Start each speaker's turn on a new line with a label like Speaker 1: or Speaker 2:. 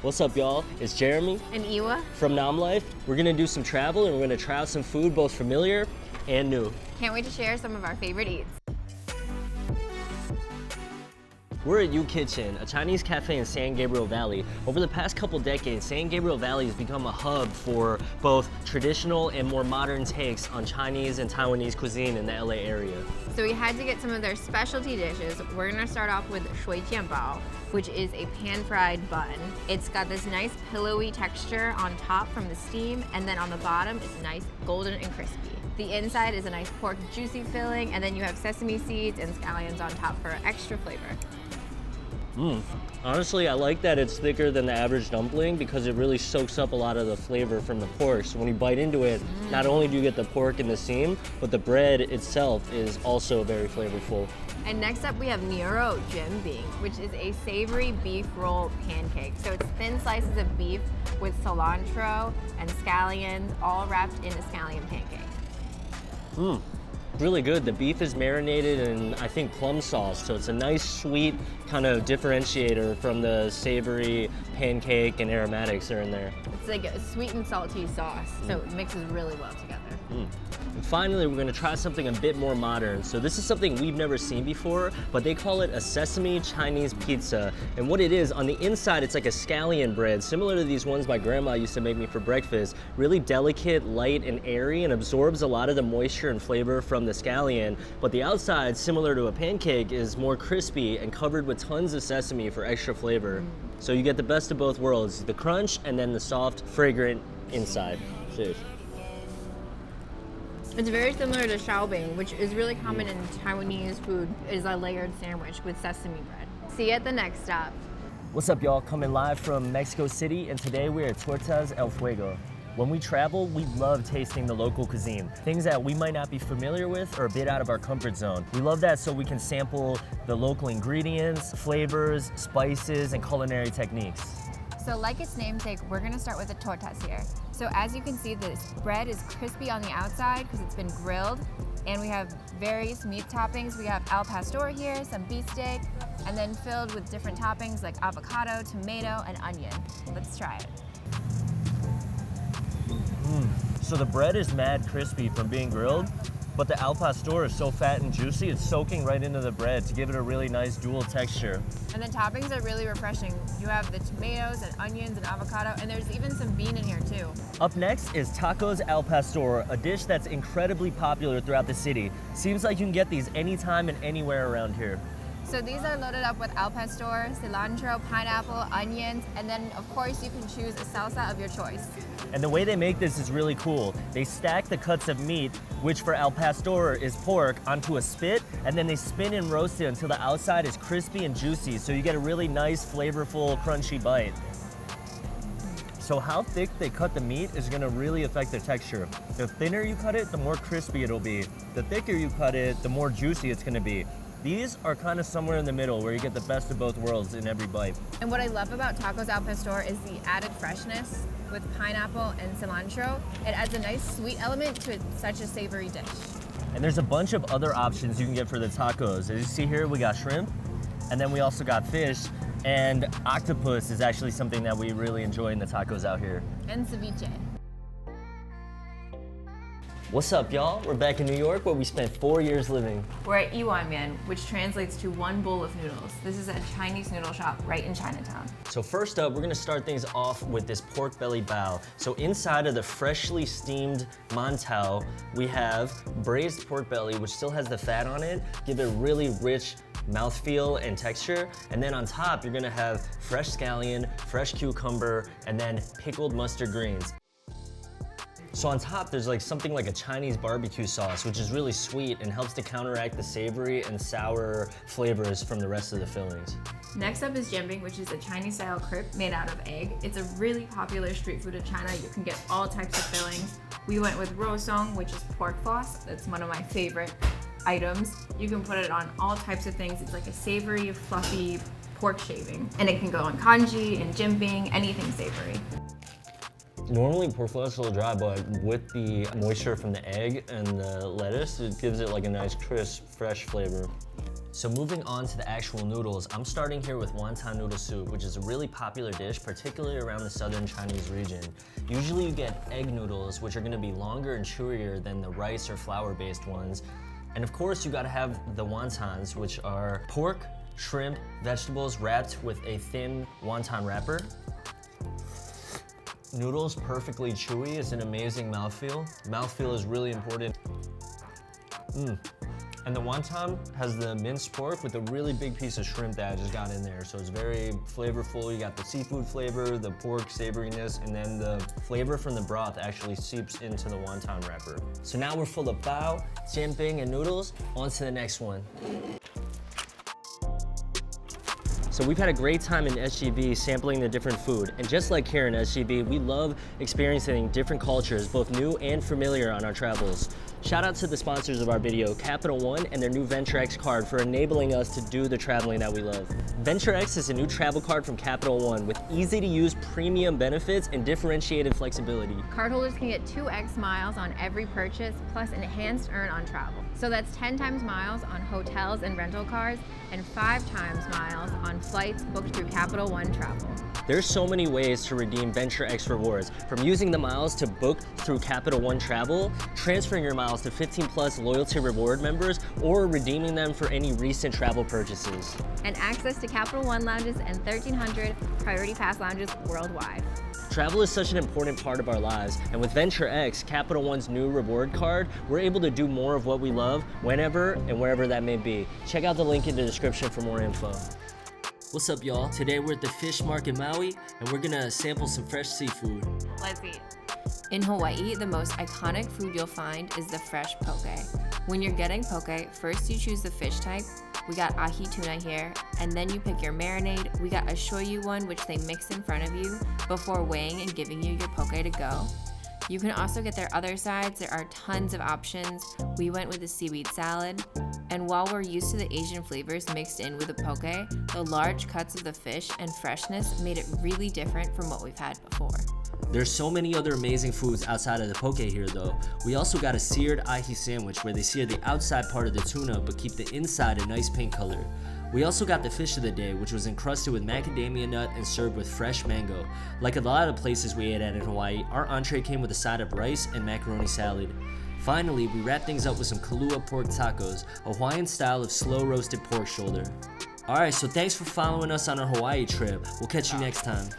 Speaker 1: What's up, y'all? It's Jeremy
Speaker 2: and Iwa
Speaker 1: from Nam Life. We're gonna do some travel and we're gonna try out some food, both familiar and new.
Speaker 2: Can't wait to share some of our favorite eats.
Speaker 1: We're at U Kitchen, a Chinese cafe in San Gabriel Valley. Over the past couple decades, San Gabriel Valley has become a hub for both traditional and more modern takes on Chinese and Taiwanese cuisine in the LA area.
Speaker 2: So we had to get some of their specialty dishes. We're gonna start off with Shui Tian Bao, which is a pan-fried bun. It's got this nice pillowy texture on top from the steam, and then on the bottom it's nice golden and crispy. The inside is a nice pork juicy filling, and then you have sesame seeds and scallions on top for extra flavor.
Speaker 1: Honestly, I like that it's thicker than the average dumpling because it really soaks up a lot of the flavor from the pork. So when you bite into it, not only do you get the pork and the seam, but the bread itself is also very flavorful.
Speaker 2: And next up we have Niuro Jianbing, which is a savory beef roll pancake. So it's thin slices of beef with cilantro and scallions all wrapped in a scallion pancake.
Speaker 1: Really good. The beef is marinated in, I think, plum sauce, so it's a nice sweet kind of differentiator from the savory pancake and aromatics that are in there.
Speaker 2: It's like a sweet and salty sauce, so it mixes really well together.
Speaker 1: And finally, we're gonna try something a bit more modern. So this is something we've never seen before, but they call it a Sesame Chinese pizza. And what it is, on the inside, it's like a scallion bread, similar to these ones my grandma used to make me for breakfast. Really delicate, light, and airy, and absorbs a lot of the moisture and flavor from the scallion. But the outside, similar to a pancake, is more crispy and covered with tons of sesame for extra flavor. So you get the best of both worlds, the crunch and then the soft, fragrant inside. Cheers.
Speaker 2: It's very similar to xiaobing, which is really common in Taiwanese food. It is a layered sandwich with sesame bread. See you at the next stop.
Speaker 1: What's up, y'all? Coming live from Mexico City, and today we're at Tortas El Fuego. When we travel, we love tasting the local cuisine. Things that we might not be familiar with or a bit out of our comfort zone. We love that so we can sample the local ingredients, flavors, spices, and culinary techniques.
Speaker 2: So like its namesake, we're gonna start with the tortas here. So as you can see, this bread is crispy on the outside because it's been grilled, and we have various meat toppings. We have al pastor here, some beef steak, and then filled with different toppings like avocado, tomato, and onion. Let's try it.
Speaker 1: So the bread is mad crispy from being grilled, but the al pastor is so fat and juicy, it's soaking right into the bread to give it a really nice dual texture.
Speaker 2: And the toppings are really refreshing. You have the tomatoes and onions and avocado, and there's even some bean in here too.
Speaker 1: Up next is tacos al pastor, a dish that's incredibly popular throughout the city. Seems like you can get these anytime and anywhere around here.
Speaker 2: So these are loaded up with al pastor, cilantro, pineapple, onions, and then of course you can choose a salsa of your choice.
Speaker 1: And the way they make this is really cool. They stack the cuts of meat, which for al pastor is pork, onto a spit, and then they spin and roast it until the outside is crispy and juicy, so you get a really nice, flavorful, crunchy bite. So how thick they cut the meat is gonna really affect the texture. The thinner you cut it, the more crispy it'll be. The thicker you cut it, the more juicy it's gonna be. These are kind of somewhere in the middle where you get the best of both worlds in every bite.
Speaker 2: And what I love about tacos al pastor is the added freshness with pineapple and cilantro. It adds a nice sweet element to such a savory dish.
Speaker 1: And there's a bunch of other options you can get for the tacos. As you see here, we got shrimp, and then we also got fish, and octopus is actually something that we really enjoy in the tacos out here.
Speaker 2: And ceviche.
Speaker 1: What's up, y'all? We're back in New York where we spent 4 years living.
Speaker 2: We're at Yiwanmen, which translates to one bowl of noodles. This is a Chinese noodle shop right in Chinatown.
Speaker 1: So first up, we're gonna start things off with this pork belly bao. So inside of the freshly steamed mantao, we have braised pork belly, which still has the fat on it, give it a really rich mouthfeel and texture. And then on top, you're gonna have fresh scallion, fresh cucumber, and then pickled mustard greens. So on top, there's like something like a Chinese barbecue sauce, which is really sweet and helps to counteract the savory and sour flavors from the rest of the fillings.
Speaker 2: Next up is jianbing, which is a Chinese-style crepe made out of egg. It's a really popular street food in China. You can get all types of fillings. We went with rosong, which is pork floss. That's one of my favorite items. You can put it on all types of things. It's like a savory, fluffy pork shaving. And it can go on congee and jianbing, anything savory.
Speaker 1: Normally pork floss is a little dry, but with the moisture from the egg and the lettuce, it gives it like a nice, crisp, fresh flavor. So moving on to the actual noodles, I'm starting here with wonton noodle soup, which is a really popular dish, particularly around the southern Chinese region. Usually you get egg noodles, which are gonna be longer and chewier than the rice or flour-based ones. And of course, you gotta have the wontons, which are pork, shrimp, vegetables wrapped with a thin wonton wrapper. Noodles perfectly chewy, it's an amazing mouthfeel. Mouthfeel is really important. And the wonton has the minced pork with a really big piece of shrimp that I just got in there. So it's very flavorful. You got the seafood flavor, the pork savoriness, and then the flavor from the broth actually seeps into the wonton wrapper. So now we're full of bao, jianbing, and noodles. On to the next one. So we've had a great time in SGV sampling the different food. And just like here in SGV, we love experiencing different cultures, both new and familiar on our travels. Shout out to the sponsors of our video, Capital One and their new Venture X card for enabling us to do the traveling that we love. Venture X is a new travel card from Capital One with easy to use premium benefits and differentiated flexibility.
Speaker 2: Cardholders can get 2x miles on every purchase plus enhanced earn on travel. So that's 10 times miles on hotels and rental cars and 5 times miles on flights booked through Capital One Travel.
Speaker 1: There's so many ways to redeem Venture X rewards, from using the miles to book through Capital One Travel, transferring your miles to 15+ loyalty reward members, or redeeming them for any recent travel purchases.
Speaker 2: And access to Capital One lounges and 1,300 Priority Pass lounges worldwide.
Speaker 1: Travel is such an important part of our lives, and with Venture X, Capital One's new reward card, we're able to do more of what we love whenever and wherever that may be. Check out the link in the description for more info. What's up, y'all? Today we're at the fish market Maui, and we're gonna sample some fresh seafood.
Speaker 2: Let's eat.
Speaker 3: In Hawaii, the most iconic food you'll find is the fresh poke. When you're getting poke, first you choose the fish type. We got ahi tuna here, and then you pick your marinade. We got a shoyu one, which they mix in front of you before weighing and giving you your poke to go. You can also get their other sides. There are tons of options. We went with a seaweed salad. And while we're used to the Asian flavors mixed in with the poke, the large cuts of the fish and freshness made it really different from what we've had before.
Speaker 1: There's so many other amazing foods outside of the poke here though. We also got a seared ahi sandwich where they sear the outside part of the tuna but keep the inside a nice pink color. We also got the fish of the day, which was encrusted with macadamia nut and served with fresh mango. Like a lot of places we ate at in Hawaii, our entree came with a side of rice and macaroni salad. Finally, we wrapped things up with some Kahlua pork tacos, a Hawaiian style of slow roasted pork shoulder. Alright, so thanks for following us on our Hawaii trip. We'll catch you next time.